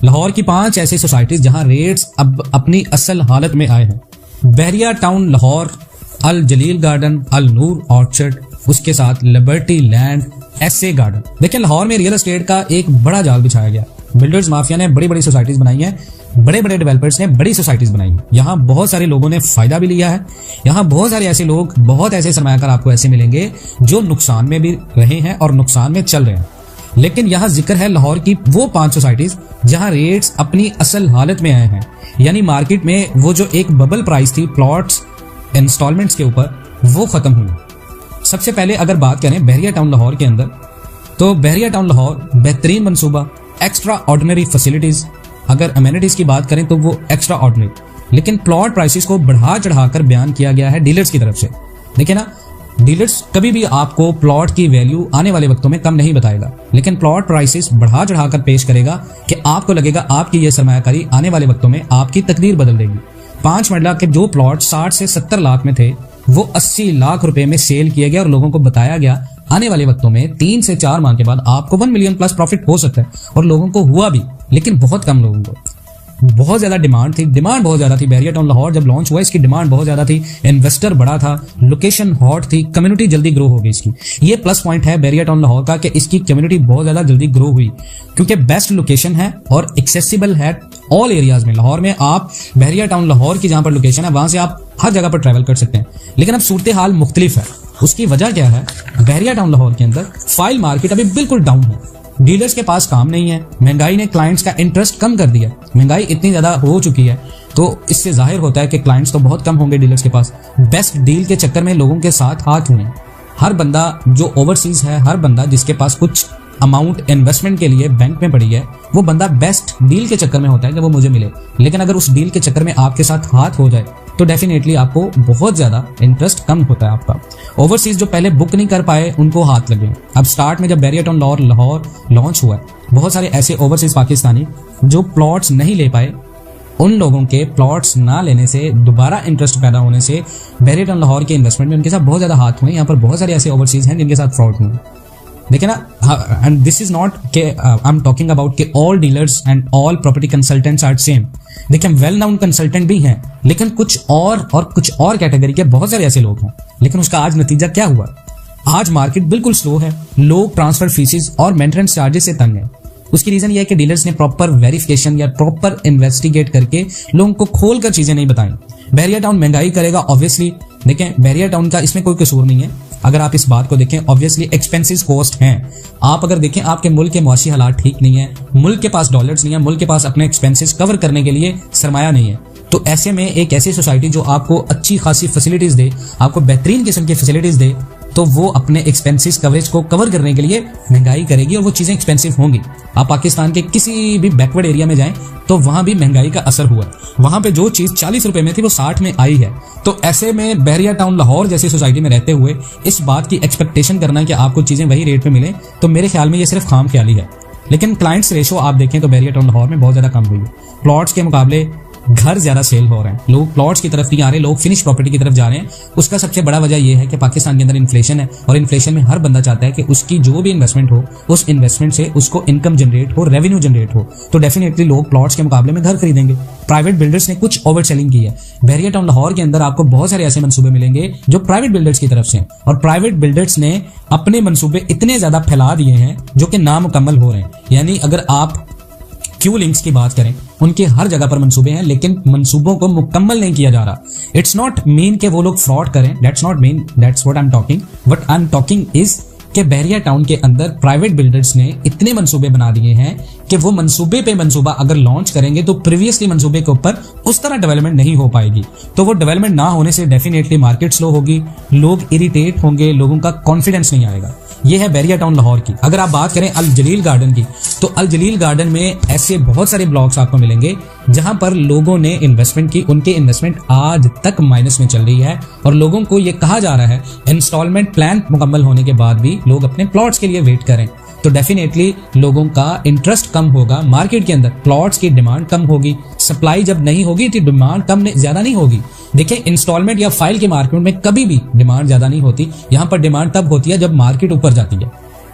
लाहौर की 5 ऐसी सोसाइटीज जहां रेट्स अब अपनी असल हालत में आए हैं। बहरिया टाउन लाहौर, अल जलील गार्डन, अल नूर ऑर्चर्ड, उसके साथ लिबर्टी लैंड, एसए गार्डन। देखिए लाहौर में रियल एस्टेट का एक बड़ा जाल बिछाया गया। बिल्डर्स माफिया ने बड़ी बड़ी सोसाइटीज बनाई हैं, बड़े बड़े डेवलपर्स ने बड़ी सोसाइटीज बनाई हैं। यहाँ बहुत सारे लोगों ने फायदा भी लिया है। यहाँ बहुत सारे ऐसे लोग, बहुत ऐसे सरमायाकार आपको ऐसे मिलेंगे जो नुकसान में भी रहे हैं और नुकसान में चल रहे हैं। लेकिन यहाँ जिक्र है लाहौर की वो 5 सोसाइटीज जहाँ रेट्स अपनी असल हालत में आए हैं, यानी मार्केट में वो जो एक बबल प्राइस थी प्लॉट्स इंस्टॉलमेंट्स के ऊपर, वो खत्म हुई। सबसे पहले अगर बात करें बहरिया टाउन लाहौर के अंदर, तो बहरिया टाउन लाहौर बेहतरीन मनसूबा, एक्स्ट्रा ऑर्डिनरी फैसिलिटीज, अगर अमेनिटीज की बात करें तो वो एक्स्ट्रा ऑर्डिनरी, लेकिन प्लॉट प्राइसेस को बढ़ा चढ़ाकर बयान किया गया है डीलर्स की तरफ से। देखिए ना, डीलर्स कभी भी आपको प्लॉट की वैल्यू आने वाले वक्तों में कम नहीं बताएगा, लेकिन प्लॉट प्राइसेस बढ़ा चढ़ाकर पेश करेगा कि आपको लगेगा आपकी ये सरमायाकारी आने वाले वक्तों में आपकी तकदीर बदल देगी। 5 मरला के जो प्लॉट 60 से 70 लाख में थे वो 80 लाख रुपए में सेल किए गए और लोगों को बताया गया आने वाले वक्तों में 3 से 4 माह के बाद आपको 1 मिलियन प्लस प्रॉफिट हो सकता है। और लोगों को हुआ भी, लेकिन बहुत कम लोगों को। बहुत ज्यादा डिमांड थी, डिमांड बहुत ज्यादा थी। बहरिया टाउन लाहौर जब लॉन्च हुआ इसकी डिमांड बहुत ज्यादा थी, इन्वेस्टर बड़ा था, लोकेशन हॉट थी, कम्युनिटी जल्दी ग्रो हो गई इसकी। ये प्लस पॉइंट है बहरिया टाउन लाहौर का कि इसकी कम्युनिटी बहुत ज्यादा जल्दी ग्रो हुई, क्योंकि बेस्ट लोकेशन है और एक्सेसिबल है ऑल एरियाज में। लाहौर में आप बहरिया टाउन लाहौर की जहां पर लोकेशन है वहां से आप हर जगह पर ट्रैवल कर सकते हैं। लेकिन अब सूरत हाल मुख्तलिफ है। उसकी वजह क्या है? बहरिया टाउन लाहौर के अंदर फाइल मार्केट अभी बिल्कुल डाउन है। डीलर्स के पास काम नहीं है, महंगाई ने क्लाइंट्स का इंटरेस्ट कम कर दिया। महंगाई इतनी ज्यादा हो चुकी है तो इससे जाहिर होता है कि क्लाइंट्स तो बहुत कम होंगे डीलर्स के पास। बेस्ट डील के चक्कर में लोगों के साथ हाथ हुए। हर बंदा जो ओवरसीज है, हर बंदा जिसके पास कुछ अमाउंट इन्वेस्टमेंट के लिए बैंक में पड़ी है, वो बंदा बेस्ट डील के चक्कर में होता है कि वो मुझे मिले। लेकिन अगर उस डील के चक्कर में आपके साथ हाथ हो जाए तो डेफिनेटली आपको बहुत ज्यादा इंटरेस्ट कम होता है आपका। ओवरसीज जो पहले बुक नहीं कर पाए उनको हाथ लगे। अब स्टार्ट में जब बहरिया टाउन लाहौर लॉन्च हुआ है, बहुत सारे ऐसे ओवरसीज पाकिस्तानी जो प्लॉट्स नहीं ले पाए, उन लोगों के प्लॉट्स ना लेने से, दोबारा इंटरेस्ट पैदा होने से बहरिया टाउन लाहौर के इन्वेस्टमेंट में उनके साथ बहुत ज्यादा हाथ हुए। यहाँ पर बहुत सारे ऐसे ओवरसीज हैं जिनके साथ फ्रॉड हुए। देखिए ना, एंड दिस इज नॉट के आई एम टॉकिंग अबाउट के all dealers and all property consultants are same. देखिए वेल नाउन कंसल्टेंट भी हैं, लेकिन कुछ और कैटेगरी के बहुत सारे ऐसे लोग हैं। लेकिन उसका आज नतीजा क्या हुआ? आज मार्केट बिल्कुल स्लो है, लोग ट्रांसफर फीसेस और मेंटेनेंस चार्जेस से तंग है। उसकी रीजन ये है कि डीलर्स ने प्रॉपर वेरिफिकेशन या प्रॉपर इन्वेस्टिगेट करके लोगों को खोलकर चीजें नहीं बताई। बहरिया टाउन महंगाई करेगा ऑब्वियसली। देखें बहरिया टाउन का इसमें कोई कसूर नहीं है। अगर आप इस बात को देखें, ऑब्वियसली एक्सपेंसिव कॉस्ट हैं। आप अगर देखें आपके मुल्क के मुआशी हालात ठीक नहीं है, मुल्क के पास डॉलर्स नहीं है, मुल्क के पास अपने एक्सपेंसेस कवर करने के लिए सरमाया नहीं है, तो ऐसे में एक ऐसी सोसाइटी जो आपको अच्छी खासी फैसिलिटीज दे, आपको बेहतरीन किस्म की फैसिलिटीज दे, तो वो अपने एक्सपेंसिस कवरेज को कवर करने के लिए महंगाई करेगी और वो चीजें एक्सपेंसिव होंगी। आप पाकिस्तान के किसी भी बैकवर्ड एरिया में जाएं तो वहां भी महंगाई का असर हुआ है। वहां पे जो चीज 40 रुपए में थी वो 60 में आई है। तो ऐसे में बहरिया टाउन लाहौर जैसी सोसाइटी में रहते हुए इस बात की एक्सपेक्टेशन करना कि आपको चीजें वही रेट पे मिले, तो मेरे ख्याल में ये सिर्फ खाम ख्याली है। लेकिन क्लाइंट्स रेशो आप देखें तो बहरिया टाउन लाहौर में बहुत ज्यादा कम हुई है। प्लॉट्स के मुकाबले घर ज्यादा सेल हो रहे हैं, लोग प्लॉट्स की तरफ नहीं आ रहे, लोग फिनिश प्रॉपर्टी की तरफ जा रहे हैं। उसका सबसे बड़ा वजह यह है कि पाकिस्तान के अंदर इन्फ्लेशन है और इन्फ्लेशन में हर बंदा चाहता है कि उसकी जो भी इन्वेस्टमेंट हो, उस इन्वेस्टमेंट से उसको इनकम जनरेट हो, रेवेन्यू जनरेट हो। तो डेफिनेटली लोग प्लॉट्स के मुकाबले में घर खरीदेंगे। प्राइवेट बिल्डर्स ने कुछ ओवर सेलिंग की है। बहरिया टाउन लाहौर के अंदर आपको बहुत सारे ऐसे मंसूबे मिलेंगे जो प्राइवेट बिल्डर्स की तरफ से हैं, और प्राइवेट बिल्डर्स ने अपने मंसूबे इतने ज्यादा फैला दिए हैं जो कि नामुकम्मल हो रहे हैं। यानी अगर आप क्यू लिंक्स की बात करें, उनके हर जगह पर मंसूबे हैं, लेकिन मंसूबों को मुकम्मल नहीं किया जा रहा। इट्स नॉट मीन कि वो लोग फ्रॉड करें, that's not mean, that's what I am talking. What I am talking is कि बहरिया टाउन के अंदर प्राइवेट बिल्डर्स ने इतने मंसूबे बना दिए हैं कि वो मंसूबे पे मंसूबा अगर लॉन्च करेंगे तो प्रीवियसली मंसूबे के ऊपर उस तरह डेवलपमेंट नहीं हो पाएगी। तो वो डेवलपमेंट ना होने से डेफिनेटली मार्केट स्लो होगी, लोग इरिटेट होंगे, लोगों का कॉन्फिडेंस नहीं आएगा। ये है बहरिया टाउन लाहौर की। अगर आप बात करें अल जलील गार्डन की, तो अल जलील गार्डन में ऐसे बहुत सारे ब्लॉक्स आपको मिलेंगे जहां पर लोगों ने इन्वेस्टमेंट की, उनके इन्वेस्टमेंट आज तक माइनस में चल रही है और लोगों को ये कहा जा रहा है इंस्टॉलमेंट प्लान मुकम्मल होने के बाद भी लोग अपने प्लॉट्स के लिए वेट करें। तो डेफिनेटली लोगों का इंटरेस्ट कम होगा मार्केट के अंदर, प्लॉट्स की डिमांड कम होगी। सप्लाई जब नहीं होगी तो डिमांड कम ज्यादा नहीं होगी। देखिए इंस्टॉलमेंट या फाइल के मार्केट में कभी भी डिमांड ज्यादा नहीं होती। यहाँ पर डिमांड तब होती है जब मार्केट ऊपर जाती है।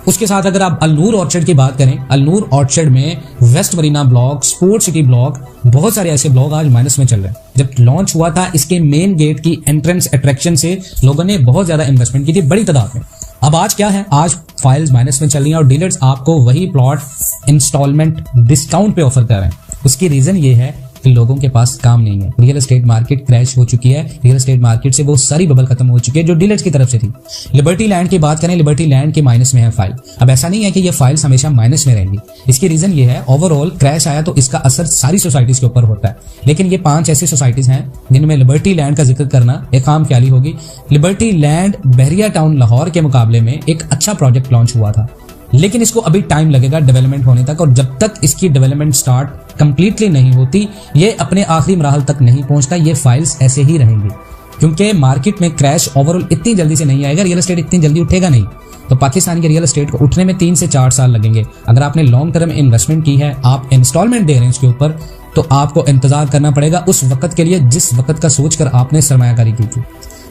उसके साथ अगर आप अलनूर ऑर्चर्ड की बात करें, अलनूर ऑर्चर्ड में west marina block, sport city block, बहुत सारे ऐसे ब्लॉक आज माइनस में चल रहे हैं। जब लॉन्च हुआ था इसके मेन गेट की एंट्रेंस अट्रैक्शन से लोगों ने बहुत ज्यादा इन्वेस्टमेंट की थी बड़ी तादाद में। अब आज क्या है, आज फाइल्स माइनस में चल रही हैं और डीलर्स आपको वही प्लॉट इंस्टॉलमेंट डिस्काउंट पे ऑफर कर रहे हैं। उसकी रीजन ये है कि लोगों के पास काम नहीं है। रियल एस्टेट मार्केट क्रैश हो चुकी है, रियल एस्टेट मार्केट से वो सारी बबल खत्म हो चुकी है जो डीलर्स की तरफ से थी। लिबर्टी लैंड की बात करें, लिबर्टी लैंड के माइनस में है फाइल। अब ऐसा नहीं है कि ये फाइल्स हमेशा माइनस में रहेंगी। इसकी रीजन ये है, ओवरऑल क्रैश आया तो इसका असर सारी सोसाइटीज के ऊपर होता है, लेकिन ये 5 ऐसी सोसाइटीज हैं जिनमें लिबर्टी लैंड का जिक्र करना एक आम ख्याली होगी। लिबर्टी लैंड बहरिया टाउन लाहौर के मुकाबले में एक अच्छा प्रोजेक्ट लॉन्च हुआ था, लेकिन इसको अभी टाइम लगेगा डेवलपमेंट होने तक, और जब तक इसकी डेवलपमेंट स्टार्ट कंप्लीटली नहीं होती, ये अपने आखिरी मराहल तक नहीं पहुंचता, ये फाइल्स ऐसे ही रहेंगी। क्योंकि मार्केट में क्रैश ओवरऑल इतनी जल्दी से नहीं आएगा, रियल एस्टेट इतनी जल्दी उठेगा नहीं। तो पाकिस्तान के रियल एस्टेट को उठने में 3 से 4 साल लगेंगे। अगर आपने लॉन्ग टर्म इन्वेस्टमेंट की है, आप इंस्टॉलमेंट दे रहे हैं इसके ऊपर, तो आपको इंतजार करना पड़ेगा उस वक्त के लिए जिस वक्त का सोचकर आपने सरमायाकारी की थी।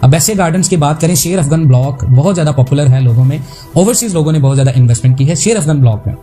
अब ऐसे गार्डन्स की बात करें, शेर अफगन ब्लॉक बहुत ज्यादा पॉपुलर है लोगों में, ओवरसीज लोगों ने बहुत ज्यादा इन्वेस्टमेंट की है शेर अफगन ब्लॉक में।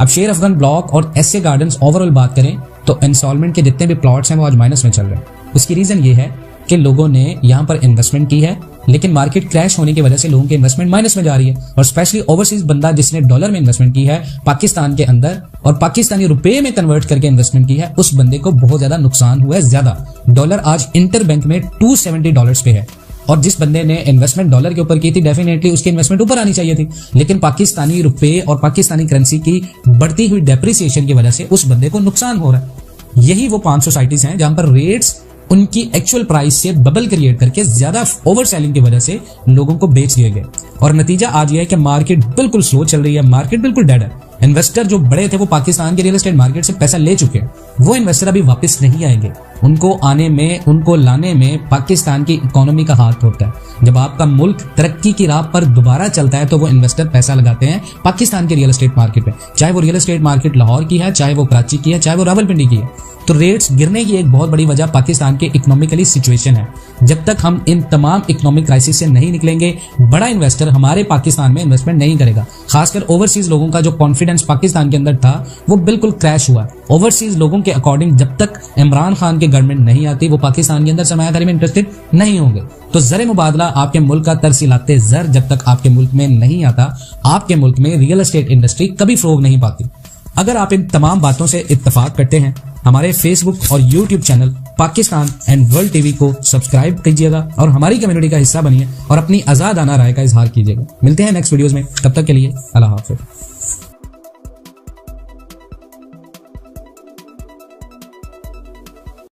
अब शेर अफगन ब्लॉक और ऐसे गार्डन्स ओवरऑल बात करें तो इंस्टॉलमेंट के जितने भी प्लॉट्स हैं वो आज माइनस में चल रहे हैं। उसकी रीजन ये है कि लोगों ने यहाँ पर इन्वेस्टमेंट की है, लेकिन मार्केट क्रैश होने की वजह से लोगों की इन्वेस्टमेंट माइनस में जा रही है। और स्पेशली ओवरसीज बंदा जिसने डॉलर में इन्वेस्टमेंट की है पाकिस्तान के अंदर और पाकिस्तानी रुपए में कन्वर्ट करके इन्वेस्टमेंट की है, उस बंदे को बहुत ज्यादा नुकसान हुआ है। ज्यादा डॉलर आज इंटर बैंक में $270 पे है, और जिस बंदे ने इन्वेस्टमेंट डॉलर के ऊपर की थी डेफिनेटली उसकी इन्वेस्टमेंट ऊपर आनी चाहिए थी, लेकिन पाकिस्तानी रुपए और पाकिस्तानी करेंसी की बढ़ती हुई डेप्रिसिएशन की वजह से उस बंदे को नुकसान हो रहा है। यही वो 5 सोसाइटीज हैं जहां पर रेट्स उनकी एक्चुअल प्राइस से बबल क्रिएट करके ज्यादा ओवर सेलिंग की वजह से लोगों को बेच दिए गए, और नतीजा आज ये है कि मार्केट बिल्कुल स्लो चल रही है, मार्केट बिल्कुल डेड है। इन्वेस्टर जो बड़े थे वो पाकिस्तान के रियल एस्टेट मार्केट से पैसा ले चुके हैं, वो इन्वेस्टर अभी वापस नहीं आएंगे। उनको आने में, उनको लाने में पाकिस्तान की इकोनॉमी का हाथ होता है। जब आपका मुल्क तरक्की की राह पर दोबारा चलता है तो वो इन्वेस्टर पैसा लगाते हैं पाकिस्तान के रियल एस्टेट मार्केट में, चाहे वो रियल एस्टेट मार्केट लाहौर की है, चाहे वो कराची की है, चाहे वो रावलपिंडी की है। तो रेट्स गिरने की एक बहुत बड़ी वजह पाकिस्तान के इकोनॉमिकली सिचुएशन है। जब तक हम इन तमाम इकोनॉमिक क्राइसिस से नहीं निकलेंगे, बड़ा इन्वेस्टर हमारे पाकिस्तान में इन्वेस्टमेंट नहीं करेगा। खासकर ओवरसीज लोगों का जो कॉन्फिडेंस पाकिस्तान के अंदर था वो बिल्कुल क्रैश हुआ। ओवरसीज लोगों के अकॉर्डिंग जब तक इमरान खान की गवर्नमेंट नहीं आती वो पाकिस्तान के अंदर सरमायाकारी में इंटरेस्टेड नहीं होंगे। तो ज़र मुबादला आपके मुल्क का तरसीलाते ज़र जब तक आपके मुल्क में नहीं आता, आपके मुल्क में रियल एस्टेट इंडस्ट्री कभी फ़रोग नहीं पाती। अगर आप इन तमाम बातों से इत्तफाक करते हैं, हमारे फेसबुक और YouTube channel Pakistan and world TV को सब्सक्राइब कीजिएगा और हमारी कम्युनिटी का हिस्सा बनिए और अपनी आजादाना राय का इजहार कीजिएगा। मिलते हैं नेक्स्ट वीडियोस में, तब तक के लिए अल्लाह हाफ़िज़।